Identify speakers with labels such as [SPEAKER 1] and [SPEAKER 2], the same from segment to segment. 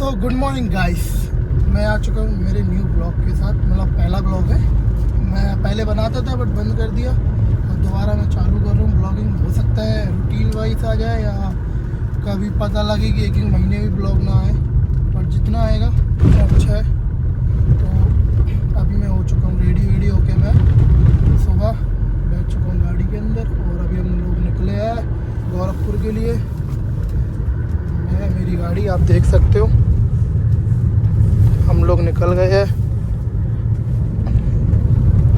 [SPEAKER 1] So good morning guys, मैं आ चुका हूँ मेरे न्यू ब्लॉग के साथ। मतलब पहला ब्लॉग है, मैं पहले बनाता था बट बंद कर दिया और दोबारा मैं चालू कर रहा हूँ ब्लॉगिंग। हो सकता है रूटीन वाइज आ जाए या कभी पता लगे कि एक महीने भी ब्लॉग ना आए, बट जितना आएगा उतना अच्छा है। तो अभी मैं हो चुका हूँ रेडी होके, मैं सुबह बैठ चुका हूँ गाड़ी के अंदर और अभी हम लोग निकले हैं गोरखपुर के लिए। मेरी गाड़ी आप देख सकते हो, हम लोग निकल गए हैं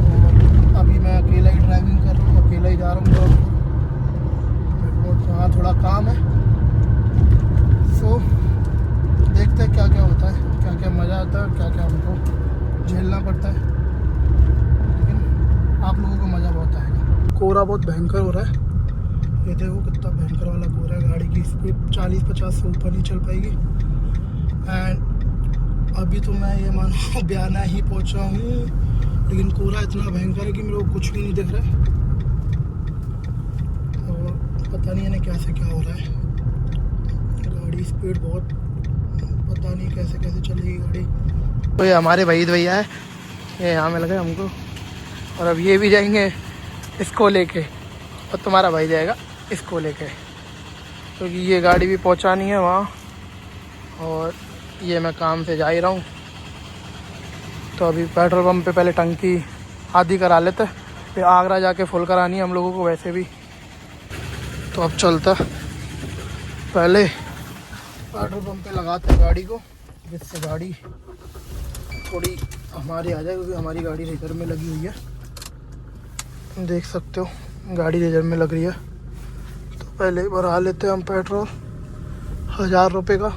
[SPEAKER 1] और अभी मैं अकेला ही ड्राइविंग कर रहा हूँ, अकेला ही जा रहा हूँ गोरखपुर। वहाँ थोड़ा काम है, सो देखते हैं क्या क्या होता है, क्या क्या मज़ा आता है, क्या क्या हमको झेलना पड़ता है, लेकिन आप लोगों को मज़ा बहुत आएगा। कोहरा बहुत भयंकर हो रहा है, ये देखो कितना भयंकर वाला कोहरा है। गाड़ी की स्पीड 40-50 से ऊपर नहीं चल पाएगी। एंड अभी तो मैं ये मानो बयाना ही पहुंचा हूँ, लेकिन कोहरा इतना भयंकर है कि मेरे को कुछ भी नहीं दिख रहा है और पता नहीं है कैसे क्या हो रहा है। गाड़ी स्पीड बहुत, पता नहीं कैसे कैसे चलेगी गाड़ी। तो ये हमारे वहीद भैया है, ये यहाँ मिल गए हमको और अब ये भी जाएंगे इसको लेके और तुम्हारा भाई जाएगा इसको लेके, क्योंकि ये गाड़ी भी पहुंचानी है वहाँ और ये मैं काम से जा ही रहा हूँ। तो अभी पेट्रोल पंप पे पहले टंकी आधी करा लेते, फिर आगरा जाके फुल करानी है हम लोगों को वैसे भी। तो अब चलता पहले पेट्रोल पंप पे लगाते हैं गाड़ी को, जिससे गाड़ी थोड़ी हमारी आ जाए, क्योंकि हमारी गाड़ी रिजर्व में लगी हुई है। देख सकते हो गाड़ी रिजर्व में लग रही है। तो पहले भरा लेते हैं हम पेट्रोल 1000 रुपये का,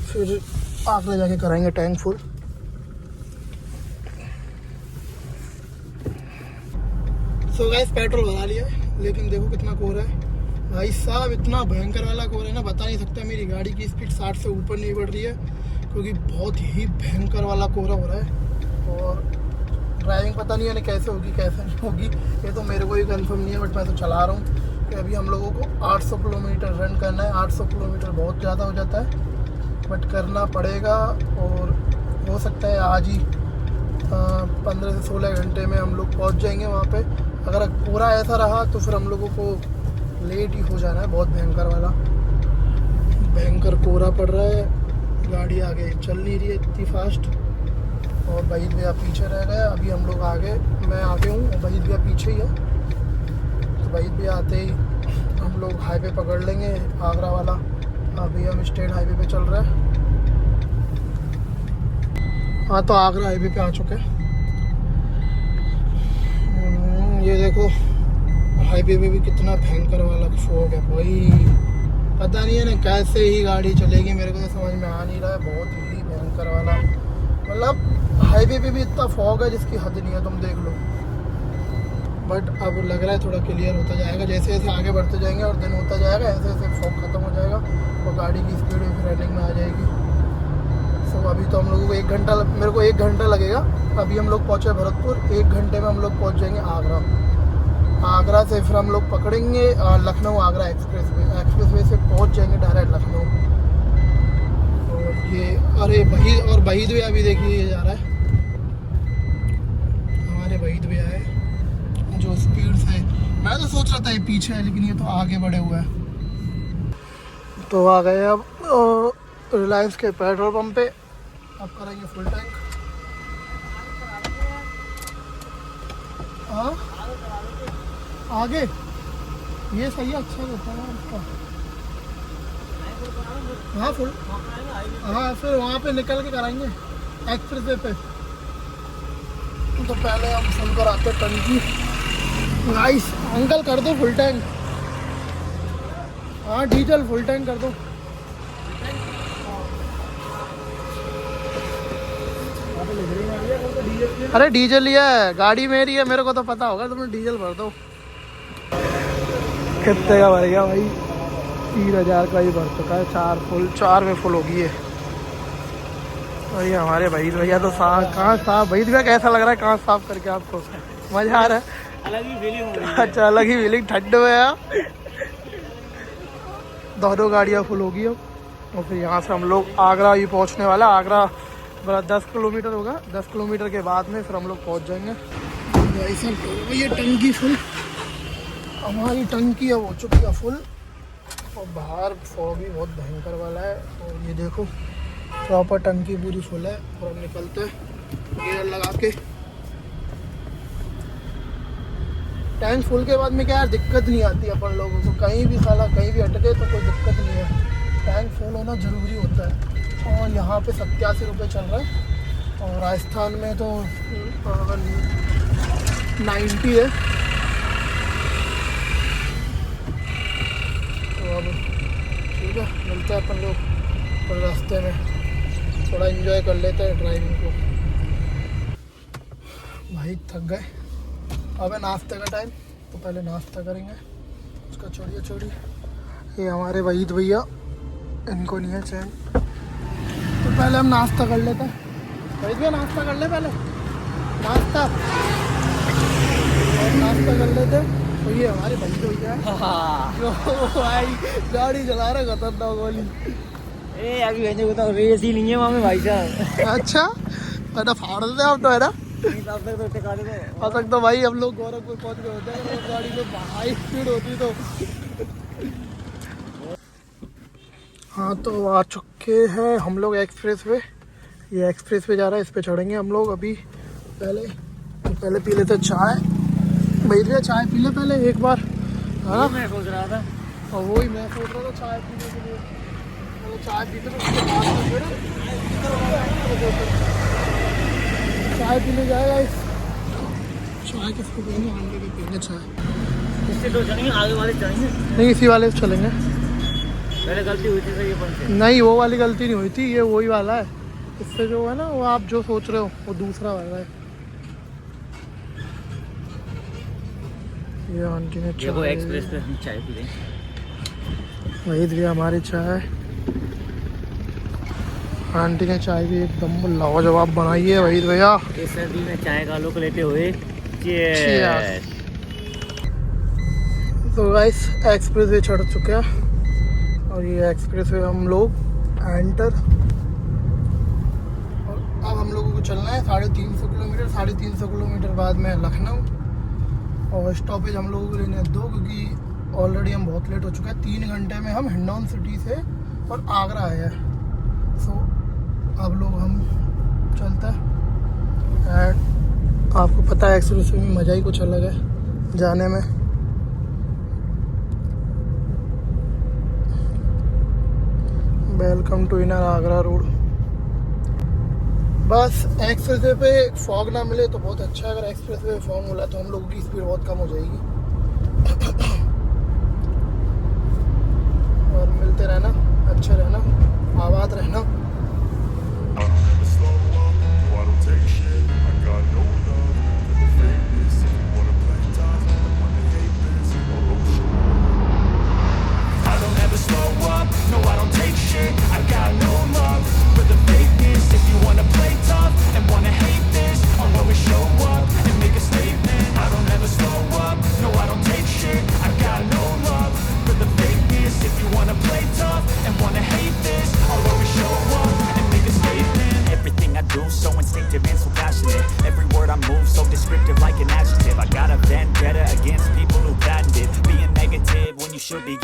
[SPEAKER 1] फिर आगरा जाके कराएंगे tank full. So guys petrol भरा लिया है, लेकिन देखो कितना कोहरा है भाई साहब, इतना भयंकर वाला कोहरा है ना, बता नहीं सकता। मेरी गाड़ी की स्पीड 60 से ऊपर नहीं बढ़ रही है, क्योंकि बहुत ही भयंकर वाला कोहरा हो रहा है। और ड्राइविंग पता नहीं है कैसे होगी कैसे नहीं होगी, ये तो मेरे को ही कंफर्म नहीं है, बट मैं तो चला रहा हूँ कि अभी हम लोगों को 800 किलोमीटर रन करना है। 800 किलोमीटर बहुत ज़्यादा हो जाता है, बट करना पड़ेगा। और हो सकता है आज ही 15 से 16 घंटे में हम लोग पहुँच जाएंगे वहाँ पे। अगर पूरा ऐसा रहा तो फिर हम लोगों को लेट ही हो जाना है। बहुत भयंकर वाला भयंकर कोहरा पड़ रहा है, गाड़ी आगे चल नहीं रही है इतनी फास्ट और वहीद भैया पीछे रह गए। अभी हम लोग आगे, मैं आगे हूँ और वहीद भैया पीछे ही है। तो वहीद भैया आते ही हम लोग हाईवे पकड़ लेंगे आगरा वाला। अभी हम स्टेट हाईवे पे चल रहे हैं। हाँ तो आगरा हाईवे पे आ चुके हैं। ये देखो हाईवे पे भी कितना भयंकर वाला फॉग है भाई, पता नहीं है ना कैसे ही गाड़ी चलेगी, मेरे को तो समझ में आ नहीं रहा है। बहुत ही भयंकर वाला, मतलब हाईवे पे भी इतना फॉग है जिसकी हद नहीं है, तुम देख लो। बट अब लग रहा है थोड़ा क्लियर होता जाएगा, जैसे जैसे आगे बढ़ते जाएंगे और दिन होता जाएगा ऐसे ऐसे फॉग खत्म हो जाएगा और गाड़ी की स्पीड भी रनिंग में आ जाएगी। सो अभी तो हम लोगों को 1 घंटा, मेरे को 1 घंटा लगेगा। अभी हम लोग पहुँचे भरतपुर, 1 घंटे में हम लोग पहुँच जाएंगे आगरा। आगरा से फिर हम लोग पकड़ेंगे लखनऊ आगरा एक्सप्रेस वे से पहुँच जाएंगे डायरेक्ट लखनऊ। और ये अरे वहीद भैया अभी देखिए ये जा रहा है, हमारे वहीद भैया है जो स्पीड से, मैं तो सोच रहा था ये पीछे है लेकिन ये तो आगे बढ़े हुए हैं। तो आ गए अब रिलायंस के पेट्रोल पंप पे, अब करेंगे फुल टैंक। हाँ आगे ये सही है, अच्छा रहता है उसका। हाँ फुल, हाँ फिर वहाँ पे निकल के कराएंगे एक्सप्रेस वे पे। तो पहले हम फुल कराते टंकी। नाइस अंकल, कर दो फुल टैंक। हाँ डीजल फुल टैंक कर दो। अरे डीजल लिया है, गाड़ी मेरी है, मेरे को तो पता होगा, तुमने डीजल भर दो। कितने का भर गया भाई? 3000 का ही भर चुका है। 4 में फुल होगी है। और ये हमारे वहीद भैया तो कहाँ साफ, वहीद भैया कैसा लग रहा है कहाँ साफ करके आपको? मजा आ रहा है? अलग ही फीलिंग हो रही है। अच्छा अलग ही फीलिंग, ठंड में यार। दोनों गाड़ियाँ फुल होगी अब और फिर यहाँ से हम लोग आगरा ही पहुँचने वाला। आगरा बड़ा 10 किलोमीटर होगा, 10 किलोमीटर के बाद में फिर हम लोग पहुँच जाएंगे। भाई साहब ये टंकी फुल, हमारी टंकी अब हो चुकी है फुल। और बाहर फॉग भी बहुत भयंकर वाला है। और ये देखो प्रॉपर टंकी पूरी फुल है। और हम निकलते हैं गियर लगा के। टैंक फुल के बाद में क्या यार दिक्कत नहीं आती अपन लोगों को, कहीं भी साला कहीं भी अटके तो कोई दिक्कत नहीं है। टैंक फुल होना ज़रूरी होता है। और यहाँ पे 87 रुपये चल रहा है और राजस्थान में तो 90 है। तो अब ठीक है, मिलते हैं अपन लोग और रास्ते में थोड़ा एंजॉय कर लेते हैं ड्राइविंग को। भाई थक गए, अब है नाश्ते का टाइम, तो पहले नाश्ता करेंगे। उसका छोड़िए, ये हमारे वहीद भैया, इनको नहीं है चैन, तो पहले हम नाश्ता कर लेते हैं। वहीद भैया नाश्ता कर ले पहले, नाश्ता कर लेते हैं। तो ये हमारे वहीद भैया है भाई गाड़ी चला रहा खतरनाक वाली।
[SPEAKER 2] अभी मैंने बताओ रेस ही नहीं है वहाँ में भाई साहब।
[SPEAKER 1] अच्छा मैंने फाड़ देते आप तो है ना। आ सकता भाई हम लोग गोरखपुर पहुंच गए होते हैं, गाड़ी में हाई स्पीड होती तो। हाँ तो आ चुके हैं हम लोग एक्सप्रेस वे। ये एक्सप्रेस वे जा रहा है, इस पे चढ़ेंगे हम लोग अभी। पहले पी लेते चाय। भैया चाय पी ले पहले एक बार, है ना।
[SPEAKER 2] मैं सोच रहा था,
[SPEAKER 1] और वही मैं सोच रहा था चाय पीने के लिए। पहले चाय पीते तो उसके बाद में फिर चाय पीने जाएगा। चाय किसको पीएंगे, आंटी के पीएंगे चाय।
[SPEAKER 2] इससे तो चलेंगे, आगे वाले चलेंगे।
[SPEAKER 1] नहीं इसी वाले से चलेंगे।
[SPEAKER 2] पहले गलती हुई थी सर ये बनते।
[SPEAKER 1] नहीं वो वाली गलती नहीं हुई थी, ये वही वाला है। इससे जो है ना वो आप जो सोच रहे हो वो दूसरा वाला है। ये आंटी ने
[SPEAKER 2] देखो एक्सप्रेस पे हम चाय पी लें।
[SPEAKER 1] वही भी हमारी चाय, आंटी ने चाय भी एकदम लाजवाब बनाई है वही भैया।
[SPEAKER 2] इस सर्दी में चाय का लुक लेते हुए
[SPEAKER 1] Cheers। तो गाइस एक्सप्रेस वे चढ़ चुके हैं और ये एक्सप्रेस वे हम लोग एंटर। और अब हम लोगों को चलना है 350 किलोमीटर। 350 किलोमीटर बाद में लखनऊ, और स्टॉपेज हम लोगों को लेने हैं 2, क्योंकि ऑलरेडी हम बहुत लेट हो चुके हैं। 3 घंटे में हम हिंडौन सिटी से और आगरा आए हैं। सो अब लोग हम चलते हैं। एंड आपको पता है एक्सप्रेस में मज़ा ही कुछ अलग है जाने में। Welcome to inner Agra road. बस एक्सप्रेस वे पे फॉग ना मिले तो बहुत अच्छा है। अगर एक्सप्रेस वे फॉग मिला तो हम लोगों की स्पीड बहुत कम हो जाएगी। और मिलते रहना, अच्छे रहना, आबाद रहना।
[SPEAKER 3] So instinctive and so passionate. Every word I move so descriptive like an adjective. I got a vendetta against people who patented being negative when you should be.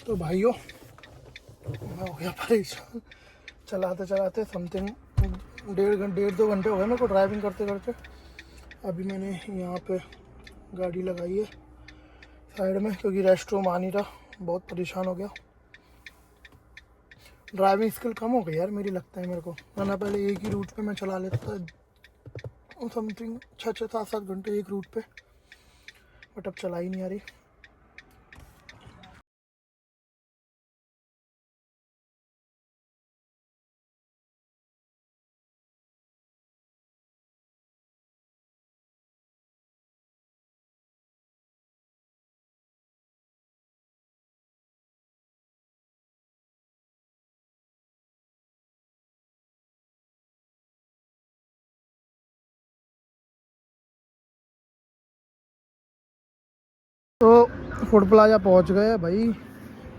[SPEAKER 1] तो भाइयों मैं हो गया परेशान चलाते चलाते। समथिंग 1.5-2 घंटे हो गए मेरे को ड्राइविंग करते करते। अभी मैंने यहाँ पे गाड़ी लगाई है साइड में, क्योंकि रेस्ट रूम आ नहीं रहा, बहुत परेशान हो गया। ड्राइविंग स्किल कम हो गई यार मेरी, लगता है मेरे को। वरना पहले एक ही रूट पे मैं चला लेता था समथिंग 6-7 घंटे एक रूट पे, बट अब चला ही नहीं आ रही। तो फूड प्लाजा पहुंच गए भाई।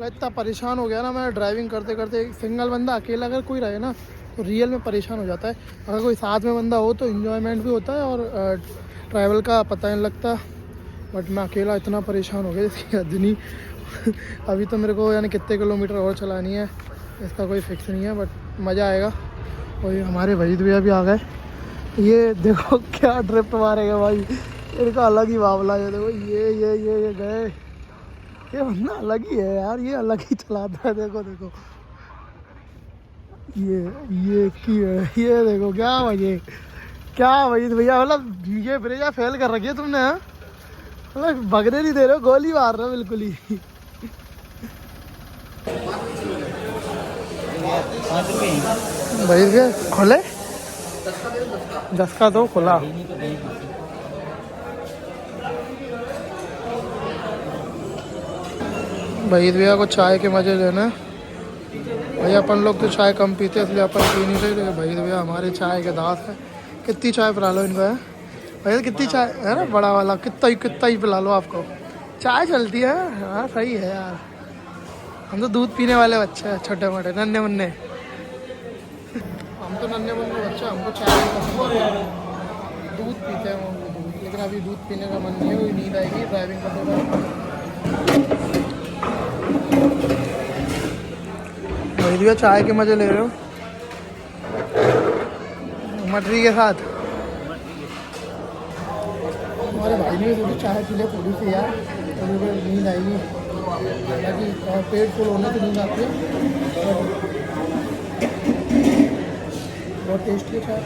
[SPEAKER 1] मैं इतना परेशान हो गया ना, मैं ड्राइविंग करते करते। सिंगल बंदा अकेला अगर कोई रहे ना तो रियल में परेशान हो जाता है। अगर कोई साथ में बंदा हो तो इन्जॉयमेंट भी होता है और ट्रैवल का पता नहीं लगता। बट मैं अकेला इतना परेशान हो गया जिसकी हद नहीं। अभी तो मेरे को यानी कितने किलोमीटर और चलानी है इसका कोई फिक्स नहीं है, बट मज़ा आएगा। और ये हमारे वहीद भैया भी आ गए। ये देखो क्या ड्रिफ्ट मारेगा भाई, इनका अलग ही मामला है। देखो ये गए, ये बंदा अलग ही है यार, ये अलग ही चलाता है। देखो देखो ये की है, ये देखो क्या वहीद भैया, मतलब ये ब्रेजा फेल कर रखी है तुमने, हाँ? मतलब भगने नहीं दे रहे हो, गोली मार रहे हो बिल्कुल ही। भाई भैया खोले 10 का तो खुला। भाई भैया को चाय के मजे लेना। भैया अपन लोग तो चाय कम पीते हैं इसलिए अपन पी नहीं रहे। भाई भैया हमारे चाय के दास है। कितनी चाय पिला लो इनको है भैया, कितनी चाय है ना, बड़ा वाला कितना ही पिला लो आपको, चाय चलती है। हाँ सही है यार, हम तो दूध पीने वाले बच्चे हैं, छोटे मोटे नन्हे मुन्ने। हम तो नन्हे मुन्ने बच्चे, हमको चाय पसंद है, दूध पीते हैं हम दूध। लेकिन अभी दूध पीने का मन नहीं है, कोई नींद आएगी ड्राइविंग करते भाई भैया चाय के मजे ले रहे हो मटरी के साथ। हमारे भाई ने थोड़ी चाय पी ले थोड़ी सी यार, थोड़ी नींद आएगी। हालांकि पेट फुल होने से नींद आती है। बहुत टेस्टी है चाय।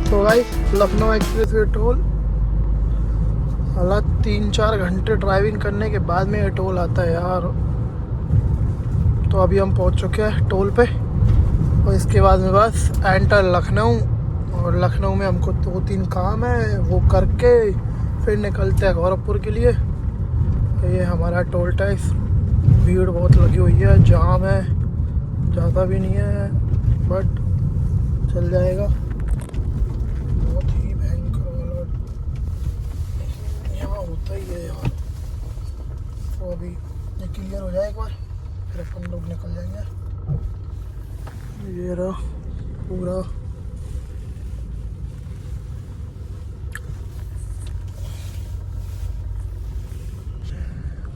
[SPEAKER 1] तो guys Lucknow express way toll, हालांकि 3-4 घंटे ड्राइविंग करने के बाद में ये टोल आता है यार। तो अभी हम पहुंच चुके हैं टोल पे और इसके बाद में बस एंटर लखनऊ। और लखनऊ में हमको 2-3 काम है, वो करके फिर निकलते हैं गोरखपुर के लिए। ये हमारा टोल टैक्स, भीड़ बहुत लगी हुई है, जाम है, ज़्यादा भी नहीं है बट चल जाएगा। बहुत ही भयंकर वाला यहाँ होता ही है यार। तो अभी ये क्लियर हो जाए एक बार फिर अपन लोग निकल जाएंगे। ये रहा पूरा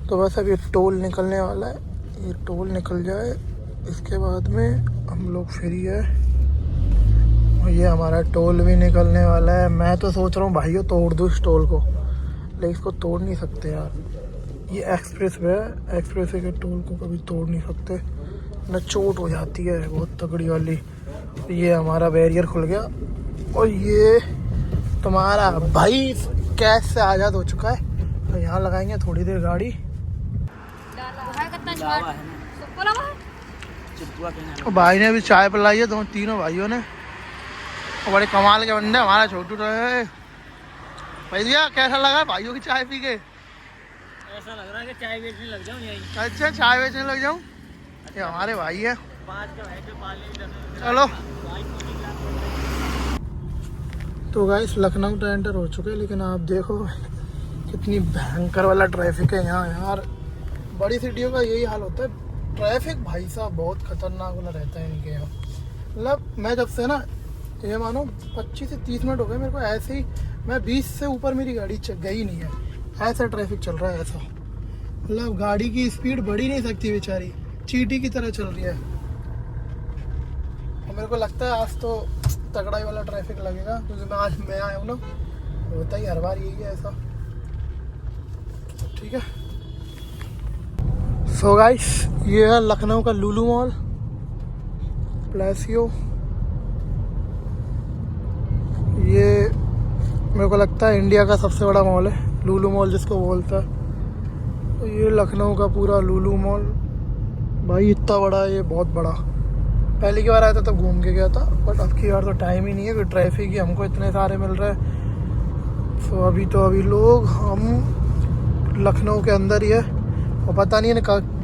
[SPEAKER 1] तो बस अब ये टोल निकलने वाला है। ये टोल निकल जाए इसके बाद में हम लोग फ्री है। और ये हमारा टोल भी निकलने वाला है। मैं तो सोच रहा हूँ भाइयों तोड़ दूँ इस टोल को, लेकिन इसको तोड़ नहीं सकते यार। ये एक्सप्रेस वे है, एक्सप्रेस वे के टोल को कभी तोड़ नहीं सकते, न चोट हो जाती है बहुत तगड़ी वाली। ये हमारा बैरियर खुल गया और ये तुम्हारा भाई कैश से आज़ाद हो चुका है। तो यहाँ लगाएंगे थोड़ी देर गाड़ी। और भाई ने भी चाय पिलाई है, तीनों भाइयों ने। और बड़े कमाल के बंदे हमारा छोटू रहे। भाई भैया कैसा लगा भाइयों की चाय पी के?
[SPEAKER 2] ऐसा लग रहा है कि चाय बेचने लग जाऊं यहीं।
[SPEAKER 1] अच्छा चाय बेचने लग जाऊं? ये हमारे भाई है। चलो तो गाइस लखनऊ तो एंटर हो चुके हैं, लेकिन आप देखो कितनी भयंकर वाला ट्रैफिक है यहाँ यार। बड़ी सिटियों का यही हाल होता है, ट्रैफिक भाई साहब बहुत खतरनाक वाला रहता है इनके यहाँ। मतलब मैं जब से ना ये मानो 25 से 30 मिनट हो गए मेरे को ऐसे ही, मैं 20 से ऊपर मेरी गाड़ी गई नहीं है, ऐसा ट्रैफिक चल रहा है ऐसा। मतलब गाड़ी की स्पीड बढ़ ही नहीं सकती बेचारी, चींटी की तरह चल रही है। और मेरे को लगता है आज तो तगड़ा ही वाला ट्रैफिक लगेगा, क्योंकि आज मैं आया हूँ ना, होता ही हर बार यही है ऐसा। ठीक है सो गाइस ये है लखनऊ का लुलु मॉल प्लेसियो। ये मेरे को लगता है इंडिया का सबसे बड़ा मॉल है लुलु मॉल जिसको बोलता है। तो ये लखनऊ का पूरा लुलु मॉल भाई इतना बड़ा है, ये बहुत बड़ा। पहली की बार आया था तब घूम के गया था, बट अब की बार तो टाइम ही नहीं है, क्योंकि ट्रैफिक ही हमको इतने सारे मिल रहे हैं। सो अभी लोग हम लखनऊ के अंदर ही है, और पता नहीं है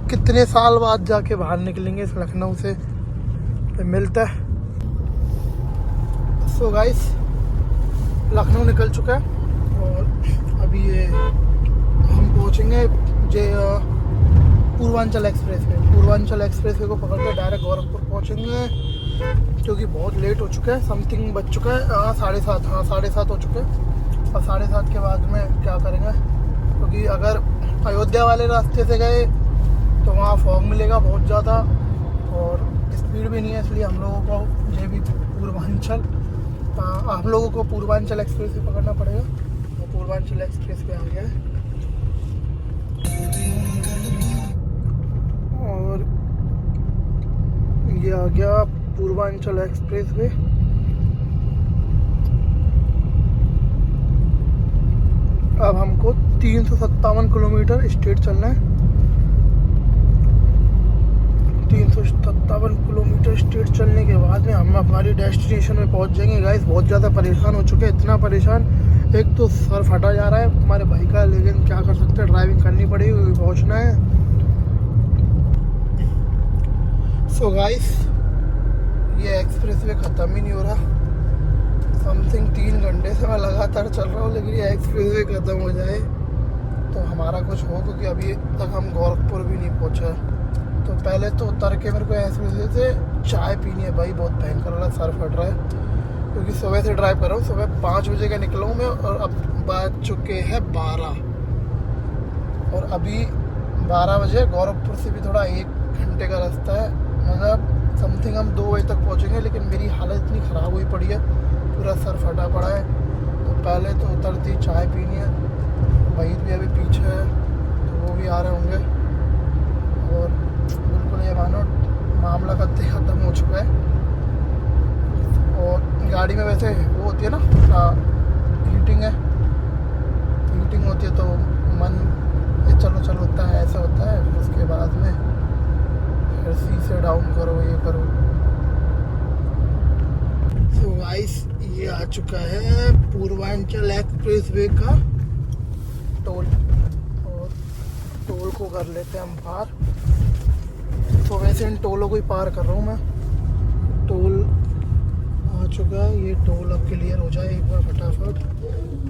[SPEAKER 1] कितने साल बाद जाके बाहर निकलेंगे इस लखनऊ से। तो मिलता है। सो गाइस लखनऊ निकल चुका है, और अभी ये हम पहुँचेंगे पूर्वांचल एक्सप्रेस वे को पकड़ के डायरेक्ट गोरखपुर पहुँचेंगे, क्योंकि बहुत लेट हो चुका है। समथिंग बज चुका है 7:30, हाँ 7:30 हो चुके हैं। और 7:30 के बाद में क्या करेंगे, क्योंकि अगर अयोध्या वाले रास्ते से गए तो वहाँ फॉग मिलेगा बहुत ज़्यादा, और स्पीड भी नहीं है, इसलिए हम लोगों को पूर्वांचल एक्सप्रेस वे पकड़ना पड़ेगा। और पूर्वांचल एक्सप्रेस वे आ गया है, और ये आ गया पूर्वांचल एक्सप्रेस वे। अब हमको 357 किलोमीटर स्ट्रेट चलना है। 357 किलोमीटर स्ट्रेट चलने के बाद में हम हमारी डेस्टिनेशन में पहुंच जाएंगे। गाइस बहुत ज़्यादा परेशान हो चुके हैं, इतना परेशान, एक तो सर फटा जा रहा है हमारे भाई का, लेकिन क्या कर सकते हैं, ड्राइविंग करनी पड़ेगी क्योंकि पहुंचना है। सो गाइस ये एक्सप्रेस वे ख़त्म ही नहीं हो रहा। समथिंग 3 घंटे से मैं लगातार चल रहा हूँ, लेकिन ये एक्सप्रेस वे ख़त्म हो जाए तो हमारा कुछ हो, क्योंकि अभी तक हम गोरखपुर भी नहीं पहुँचे। तो पहले तो उतर के मेरे को एक्सप्रेस वे से चाय पीनी है भाई, बहुत भयंकर वाला सर फट रहा है, क्योंकि सुबह से ड्राइव कर रहा हूँ। सुबह 5 बजे का निकला हूँ मैं, और अब बज चुके हैं 12, और अभी 12 बजे। गोरखपुर से भी थोड़ा 1 घंटे का रास्ता है, मतलब समथिंग हम 2 बजे तक पहुँचेंगे। लेकिन मेरी हालत इतनी ख़राब हुई पड़ी है, पूरा सर फटा पड़ा है। तो पहले तो उतरती चाय पीनी है। वहीद भी अभी पीछे है, तो वो भी आ रहे होंगे, और बिल्कुल ये मानो मामला ख़त्म हो चुका है। और गाड़ी में वैसे वो होती है ना, हीटिंग होती है, तो मन ये चलो होता है, ऐसा होता है। फिर उसके बाद में फिर शीशे डाउन करो, ये करो। तो गाइस ये आ चुका है पूर्वांचल एक्सप्रेस वे का टोल, और टोल को कर लेते हैं हम पार। तो वैसे इन टोलों को ही पार कर रहा हूँ मैं। टोल आ चुका है, ये टोल अब क्लियर हो जाए एक बार फटाफट।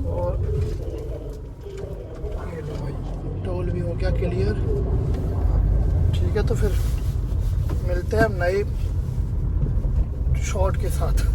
[SPEAKER 1] और ये लो भाई, टोल भी हो गया क्लियर। ठीक है, तो फिर मिलते हैं हम नए शॉट के साथ।